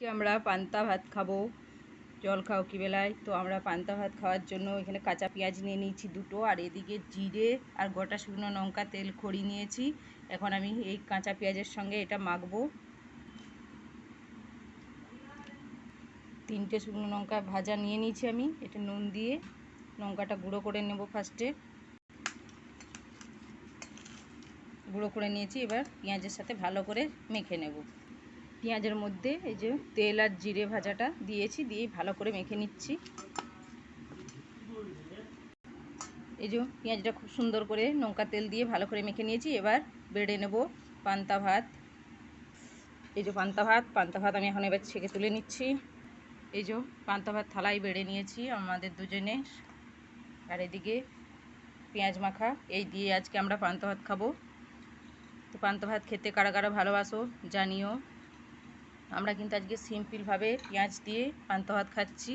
আজকে আমরা পান্তা ভাত খাবো। জল খাও কি বেলায়? তো আমরা পান্তা ভাত খাওয়ার জন্য এখানে কাঁচা পেঁয়াজ নিয়ে নিয়েছি দুটো, আর এদিকে জিরে আর গোটা শুকনো লঙ্কা তেল খড়ি নিয়েছি। এখন আমি এই কাঁচা পেঁয়াজের সঙ্গে এটা মাখবো। 3টে শুকনো লঙ্কা ভাজা নিয়ে নিয়েছি আমি। এটা নুন দিয়ে লঙ্কাটা গুঁড়ো করে নেব। ফার্স্টে গুঁড়ো করে নিয়েছি, এবার পেঁয়াজের সাথে ভালো করে মেখে নেব। পেঁয়াজের মধ্যে এই যে তেল আর জিরে ভাজাটা দিয়েছি, দিয়ে ভালো করে মেখে নিচ্ছি। এই যে পেঁয়াজটা খুব সুন্দর করে লঙ্কা তেল দিয়ে ভালো করে মেখে নিয়েছি। এবার বেড়ে নেব পান্তা ভাত। এই যে পান্তা ভাত আমি এখন এবার ছেঁকে তুলে নিচ্ছি। এই যে পান্তা ভাত থালায় বেড়ে নিয়েছি আমাদের দুজনে। আর এদিকে পেঁয়াজ মাখা, এই দিয়ে আজকে আমরা পান্তা ভাত খাবো। তো পান্তা ভাত খেতে কারা কারা ভালোবাসো জানিও। আমরা কিন্তু আজকে সিম্পলভাবে পেঁয়াজ দিয়ে পান্তা ভাত খাচ্ছি।